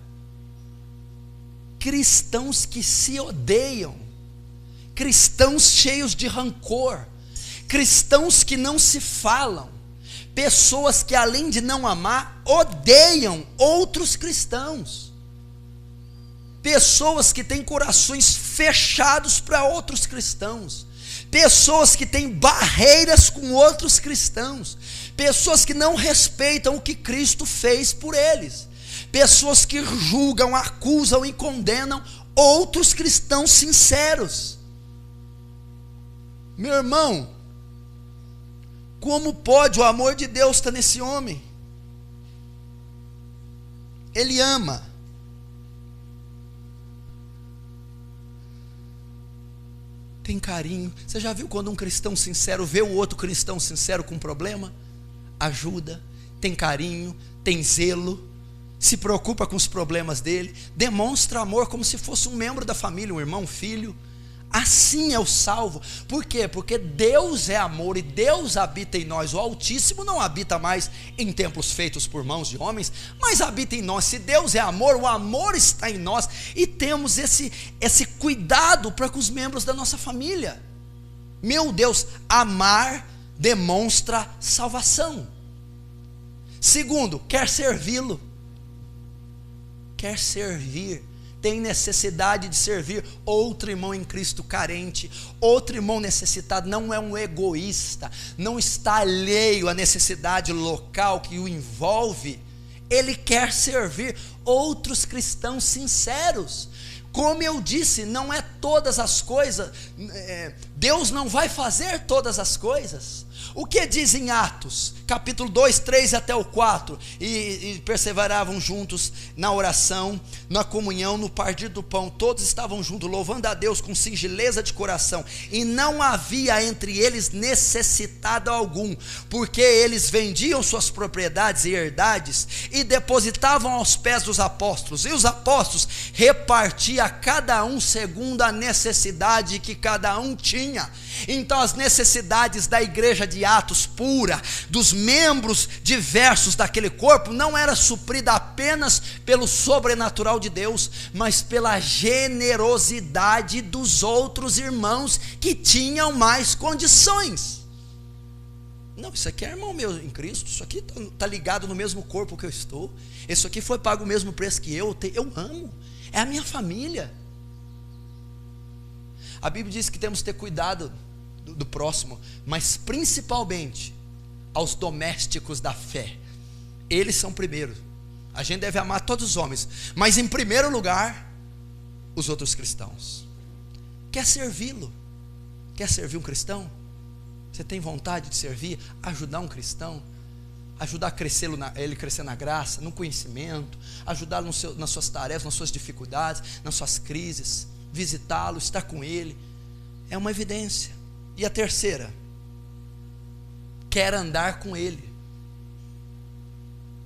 Cristãos que se odeiam, cristãos cheios de rancor, cristãos que não se falam, pessoas que além de não amar, odeiam outros cristãos, pessoas que têm corações fechados para outros cristãos, pessoas que têm barreiras com outros cristãos, pessoas que não respeitam o que Cristo fez por eles, pessoas que julgam, acusam e condenam outros cristãos sinceros. Meu irmão, como pode o amor de Deus estar nesse homem? Ele ama. Tem carinho. Você já viu quando um cristão sincero vê o outro cristão sincero com problema? Ajuda, tem carinho, tem zelo, se preocupa com os problemas dele, demonstra amor como se fosse um membro da família, um irmão, um filho. Assim é o salvo. Por quê? Porque Deus é amor e Deus habita em nós. O Altíssimo não habita mais em templos feitos por mãos de homens, mas habita em nós. Se Deus é amor, o amor está em nós, e temos esse cuidado para com os membros da nossa família. Meu Deus, amar demonstra salvação. Segundo, quer servi-lo, quer servir, tem necessidade de servir outro irmão em Cristo carente, outro irmão necessitado. Não é um egoísta, não está alheio à necessidade local que o envolve. Ele quer servir outros cristãos sinceros. Como eu disse, não é todas as coisas, Deus não vai fazer todas as coisas. O que diz em Atos, capítulo 2, 3 até o 4, e perseveravam juntos na oração, na comunhão, no partir do pão, todos estavam juntos, louvando a Deus com singeleza de coração, e não havia entre eles necessitado algum, porque eles vendiam suas propriedades e herdades, e depositavam aos pés dos apóstolos, e os apóstolos repartiam a cada um segundo a necessidade que cada um tinha. Então as necessidades da igreja de Atos pura, dos membros diversos daquele corpo, não era suprida apenas pelo sobrenatural de Deus, mas pela generosidade dos outros irmãos que tinham mais condições. Não, isso aqui é irmão meu em Cristo, isso aqui está ligado no mesmo corpo que eu estou, isso aqui foi pago o mesmo preço que eu amo, é a minha família. A Bíblia diz que temos que ter cuidado do próximo, mas principalmente aos domésticos da fé. Eles são primeiro. A gente deve amar todos os homens, mas em primeiro lugar os outros cristãos. Quer servi-lo? Quer servir um cristão? Você tem vontade de servir, ajudar um cristão, ajudar ele crescer na graça, no conhecimento, ajudá-lo nas suas tarefas, nas suas dificuldades, nas suas crises, visitá-lo, estar com ele, é uma evidência. E a terceira, quer andar com ele,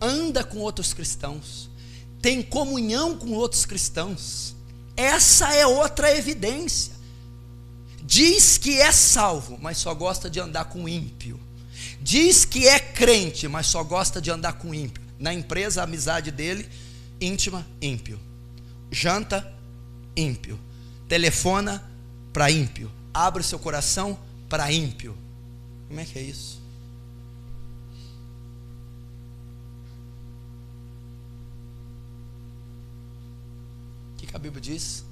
anda com outros cristãos, tem comunhão com outros cristãos. Essa é outra evidência. Diz que é salvo, mas só gosta de andar com ímpio. Diz que é crente, mas só gosta de andar com ímpio. Na empresa, a amizade dele, íntima, ímpio. Janta, ímpio. Telefona para ímpio. Abre seu coração para ímpio. Como é que é isso? O que a Bíblia diz?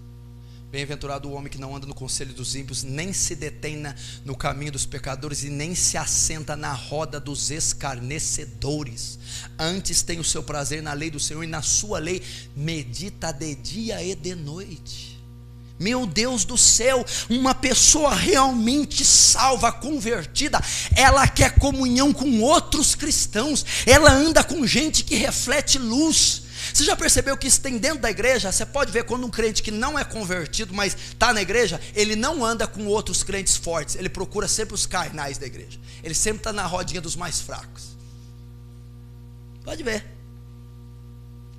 Bem-aventurado o homem que não anda no conselho dos ímpios, nem se detém no caminho dos pecadores, e nem se assenta na roda dos escarnecedores. Antes tem o seu prazer na lei do Senhor, e na sua lei medita de dia e de noite. Meu Deus do céu, uma pessoa realmente salva, convertida, ela quer comunhão com outros cristãos, ela anda com gente que reflete luz. Você já percebeu que isso tem dentro da igreja? Você pode ver quando um crente que não é convertido, mas está na igreja, ele não anda com outros crentes fortes, ele procura sempre os carnais da igreja, ele sempre está na rodinha dos mais fracos. Pode ver.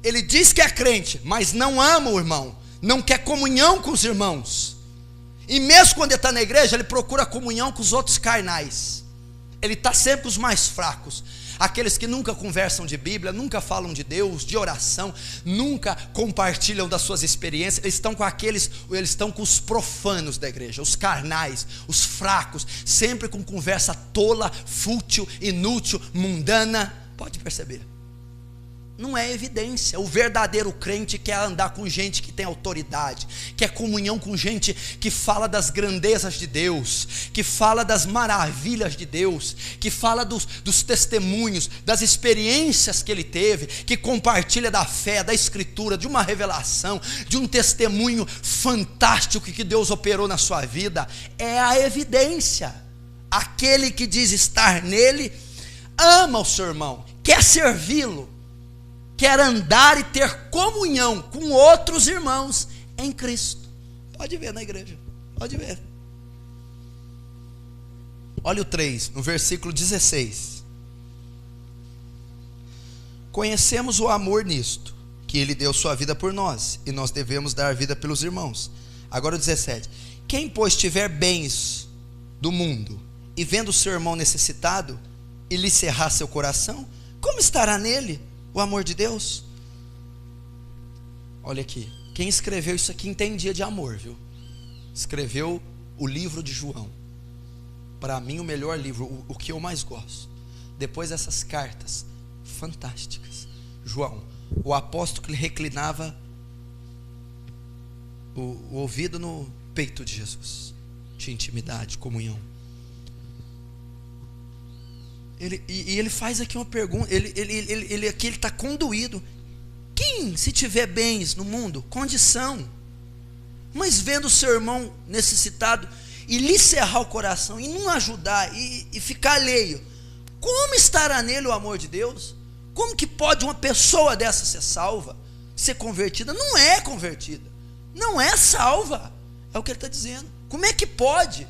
Ele diz que é crente, mas não ama o irmão, não quer comunhão com os irmãos, e mesmo quando ele está na igreja, ele procura comunhão com os outros carnais, ele está sempre com os mais fracos. Aqueles que nunca conversam de Bíblia, nunca falam de Deus, de oração, nunca compartilham das suas experiências, eles estão com os profanos da igreja, os carnais, os fracos, sempre com conversa tola, fútil, inútil, mundana. Pode perceber? Não é evidência. O verdadeiro crente quer andar com gente que tem autoridade, quer comunhão com gente que fala das grandezas de Deus, que fala das maravilhas de Deus, que fala dos testemunhos, das experiências que ele teve, que compartilha da fé, da escritura, de uma revelação, de um testemunho fantástico que Deus operou na sua vida. É a evidência. Aquele que diz estar nele, ama o seu irmão, quer servi-lo, quer andar e ter comunhão com outros irmãos em Cristo. Pode ver na igreja, pode ver. Olha o 3, no versículo 16. Conhecemos o amor nisto, que ele deu sua vida por nós, e nós devemos dar vida pelos irmãos. Agora o 17. Quem, pois, tiver bens do mundo, e vendo o seu irmão necessitado, e lhe cerrar seu coração, como estará nele o amor de Deus? Olha aqui, quem escreveu isso aqui entendia de amor, viu? Escreveu o livro de João. Para mim o melhor livro, o que eu mais gosto. Depois dessas cartas fantásticas, João, o apóstolo que reclinava o ouvido no peito de Jesus, tinha intimidade, comunhão. Ele faz aqui uma pergunta, ele aqui está conduído. Quem, se tiver bens no mundo, condição, mas vendo o seu irmão necessitado, e lhe cerrar o coração, e não ajudar, e ficar alheio, como estará nele o amor de Deus? Como que pode uma pessoa dessa ser salva, ser convertida? Não é convertida, não é salva, é o que ele está dizendo. Como é que pode?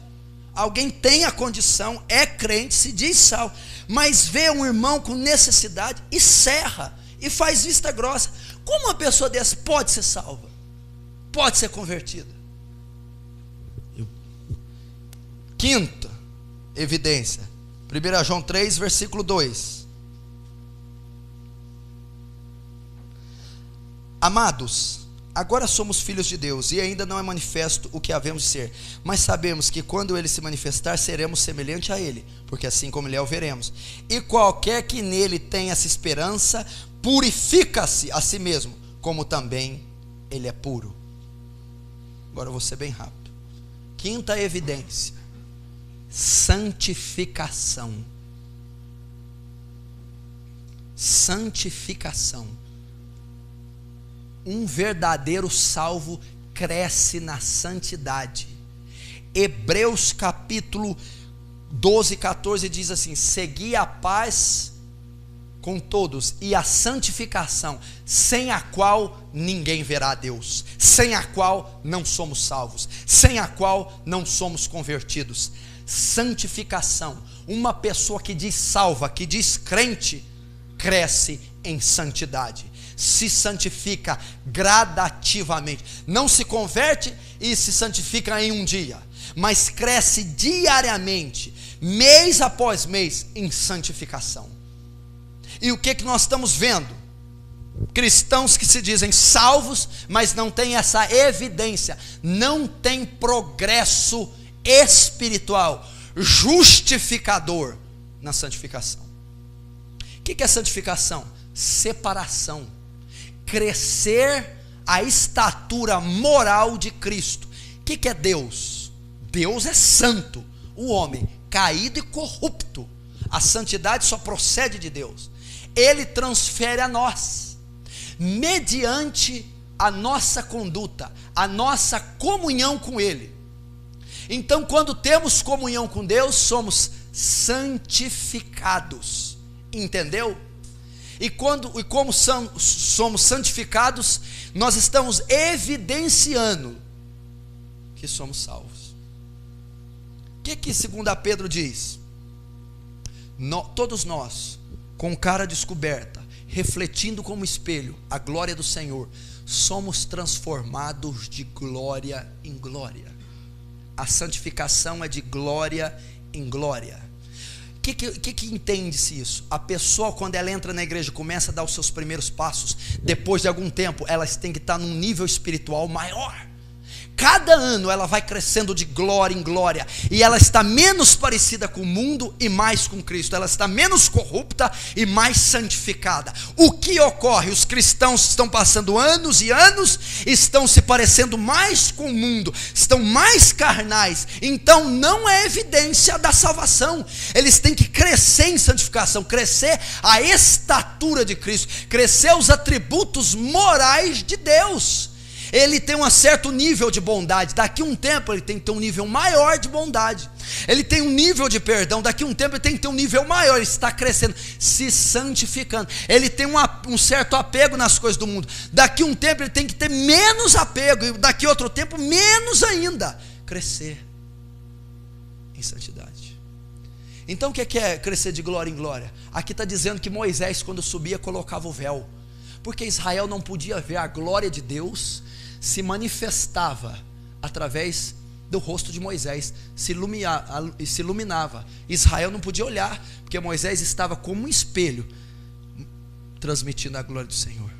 Alguém tem a condição, é crente, se diz salvo, mas vê um irmão com necessidade e cerra, e faz vista grossa. Como uma pessoa dessa pode ser salva? Pode ser convertida? Quinta evidência, 1 João 3, versículo 2. Amados, agora somos filhos de Deus, e ainda não é manifesto o que havemos de ser, mas sabemos que quando ele se manifestar, seremos semelhante a ele, porque assim como ele é, o veremos. E qualquer que nele tenha essa esperança, purifica-se a si mesmo, como também ele é puro. Agora eu vou ser bem rápido. Quinta evidência, santificação. Santificação. Um verdadeiro salvo cresce na santidade. Hebreus capítulo 12:14 diz assim: segui a paz com todos e a santificação, sem a qual ninguém verá a Deus, sem a qual não somos salvos, sem a qual não somos convertidos. Santificação. Uma pessoa que diz salva, que diz crente, cresce em santidade, se santifica gradativamente, não se converte e se santifica em um dia, mas cresce diariamente, mês após mês, em santificação. E o que nós estamos vendo? Cristãos que se dizem salvos, mas não tem essa evidência, não tem progresso espiritual, justificador na santificação. O que é santificação? Separação, crescer a estatura moral de Cristo. O que é Deus? Deus é santo, o homem caído e corrupto. A santidade só procede de Deus. Ele transfere a nós, mediante a nossa conduta, a nossa comunhão com Ele. Então, quando temos comunhão com Deus, somos santificados, entendeu? E como somos santificados, nós estamos evidenciando que somos salvos. O que 2 Pedro diz? Todos nós, com cara descoberta, refletindo como espelho a glória do Senhor, somos transformados de glória em glória. A santificação é de glória em glória. O que entende-se isso? A pessoa, quando ela entra na igreja, começa a dar os seus primeiros passos, depois de algum tempo, elas têm que estar num nível espiritual maior. Cada ano ela vai crescendo de glória em glória, e ela está menos parecida com o mundo e mais com Cristo. Ela está menos corrupta e mais santificada. O que ocorre? Os cristãos estão passando anos e anos, estão se parecendo mais com o mundo, estão mais carnais, então não é evidência da salvação. Eles têm que crescer em santificação, crescer a estatura de Cristo, crescer os atributos morais de Deus. Ele tem um certo nível de bondade, daqui a um tempo ele tem que ter um nível maior de bondade. Ele tem um nível de perdão, daqui a um tempo ele tem que ter um nível maior. Ele está crescendo, se santificando. Ele tem um certo apego nas coisas do mundo, daqui a um tempo ele tem que ter menos apego, e daqui a outro tempo menos ainda. Crescer em santidade. Então o que é crescer de glória em glória? Aqui está dizendo que Moisés, quando subia, colocava o véu, porque Israel não podia ver a glória de Deus, se manifestava através do rosto de Moisés, se iluminava. Israel não podia olhar, porque Moisés estava como um espelho, transmitindo a glória do Senhor.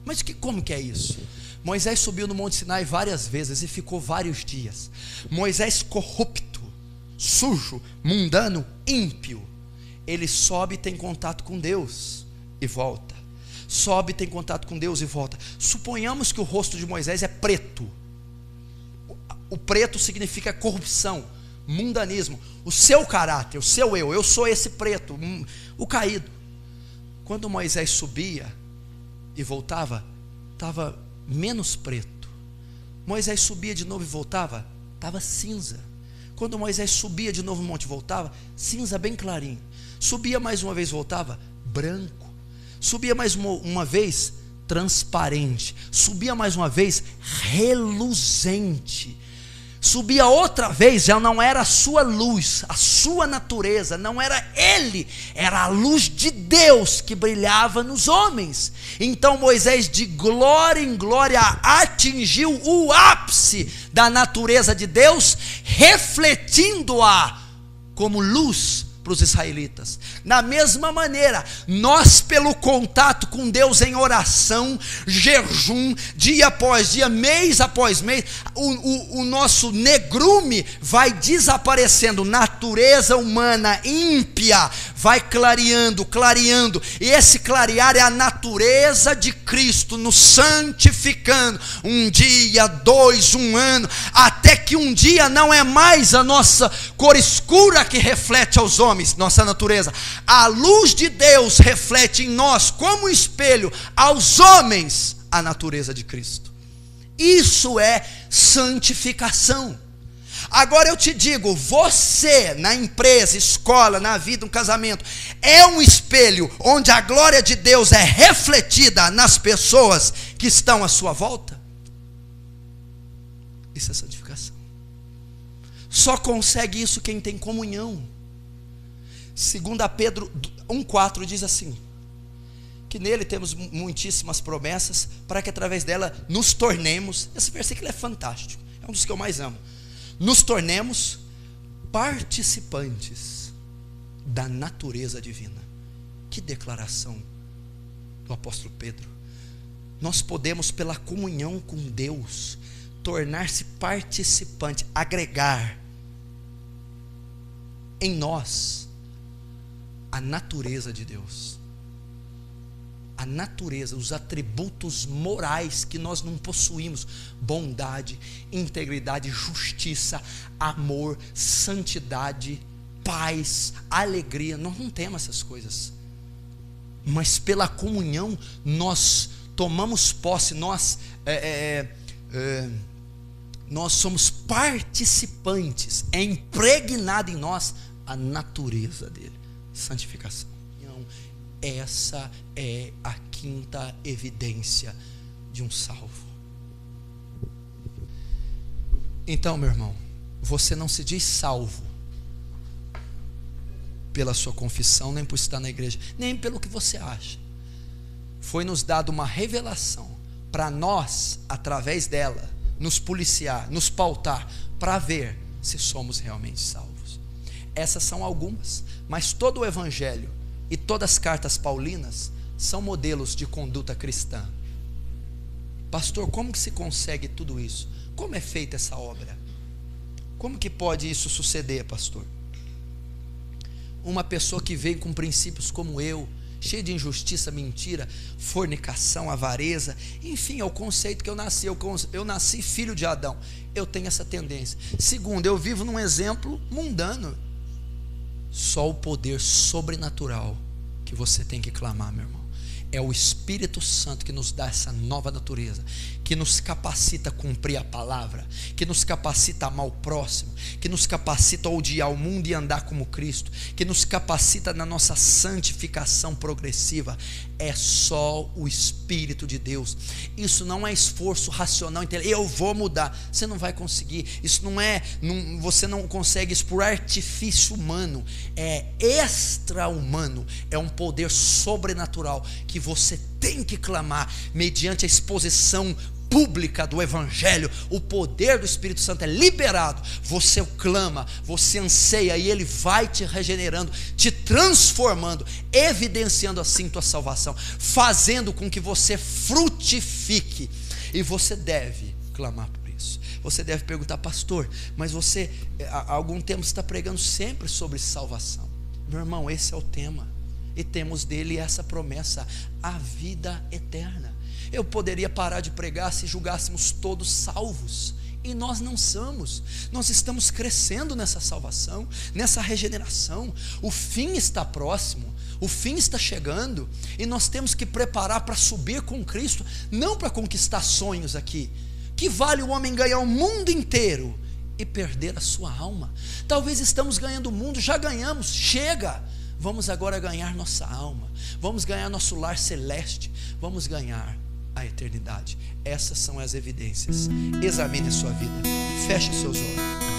Mas como que é isso? Moisés subiu no Monte Sinai várias vezes e ficou vários dias. Moisés corrupto, sujo, mundano, ímpio, ele sobe e tem contato com Deus e volta. Sobe, tem contato com Deus e volta. Suponhamos que o rosto de Moisés é preto. O preto significa corrupção, mundanismo. O seu caráter, o seu eu sou esse preto, o caído. Quando Moisés subia e voltava, estava menos preto. Moisés subia de novo e voltava, estava cinza. Quando Moisés subia de novo no monte e voltava, cinza bem clarinho. Subia mais uma vez e voltava, branco. Subia mais uma vez, transparente. Subia mais uma vez, reluzente. Subia outra vez, já não era a sua luz, a sua natureza, não era ele, era a luz de Deus que brilhava nos homens. Então Moisés, de glória em glória, atingiu o ápice da natureza de Deus, refletindo-a como luz para os israelitas. Da mesma maneira, nós, pelo contato com Deus em oração, jejum, dia após dia, mês após mês, o nosso negrume vai desaparecendo, natureza humana ímpia vai clareando, e esse clarear é a natureza de Cristo nos santificando, um dia, 2, 1 ano, até que um dia não é mais a nossa cor escura que reflete aos homens, nossa natureza, a luz de Deus reflete em nós como um espelho aos homens a natureza de Cristo. Isso é santificação. Agora eu te digo, você na empresa, escola, na vida, no casamento, é um espelho onde a glória de Deus é refletida nas pessoas que estão à sua volta? Isso é santificação. Só consegue isso quem tem comunhão. 2 Pedro 1,4 diz assim: que nele temos muitíssimas promessas, para que através dela nos tornemos, esse versículo é fantástico, é um dos que eu mais amo, nos tornemos participantes da natureza divina. Que declaração do apóstolo Pedro! Nós podemos, pela comunhão com Deus, tornar-se participante, agregar em nós a natureza de Deus. A natureza, os atributos morais que nós não possuímos: bondade, integridade, justiça, amor, santidade, paz, alegria. Nós não temos essas coisas, mas pela comunhão nós tomamos posse, nós somos participantes, é impregnado em nós a natureza dele. Santificação. Essa é a quinta evidência de um salvo. Então, meu irmão, você não se diz salvo pela sua confissão, nem por estar na igreja, nem pelo que você acha. Foi nos dado uma revelação para nós, através dela, nos policiar, nos pautar, para ver se somos realmente salvos. Essas são algumas, mas todo o evangelho e todas as cartas paulinas são modelos de conduta cristã. Pastor, como que se consegue tudo isso? Como é feita essa obra? Como que pode isso suceder, pastor? Uma pessoa que veio com princípios como eu, cheio de injustiça, mentira, fornicação, avareza, enfim, é o conceito que eu nasci. Eu nasci filho de Adão, eu tenho essa tendência. Segundo, eu vivo num exemplo mundano. Só o poder sobrenatural que você tem que clamar, meu irmão, é o Espírito Santo que nos dá essa nova natureza, que nos capacita a cumprir a palavra, que nos capacita a amar o próximo, que nos capacita a odiar o mundo e andar como Cristo, que nos capacita na nossa santificação progressiva. É só o Espírito de Deus. Isso não é esforço racional, eu vou mudar. Você não vai conseguir. Isso você não consegue isso por artifício humano. É extra-humano. É um poder sobrenatural que você tem que clamar mediante a exposição pública do evangelho. O poder do Espírito Santo é liberado, você o clama, você anseia, e ele vai te regenerando, te transformando, evidenciando assim tua salvação, fazendo com que você frutifique. E você deve clamar por isso. Você deve perguntar: pastor, mas você há algum tempo está pregando sempre sobre salvação. Meu irmão, esse é o tema, e temos dele essa promessa: a vida eterna. Eu poderia parar de pregar se julgássemos todos salvos, e nós não somos. Nós estamos crescendo nessa salvação, nessa regeneração. O fim está próximo, o fim está chegando, e nós temos que preparar para subir com Cristo, não para conquistar sonhos aqui. Que vale o homem ganhar o mundo inteiro e perder a sua alma? Talvez estamos ganhando o mundo, já ganhamos, chega. Vamos agora ganhar nossa alma, vamos ganhar nosso lar celeste, vamos ganhar a eternidade. Essas são as evidências. Examine a sua vida, feche seus olhos.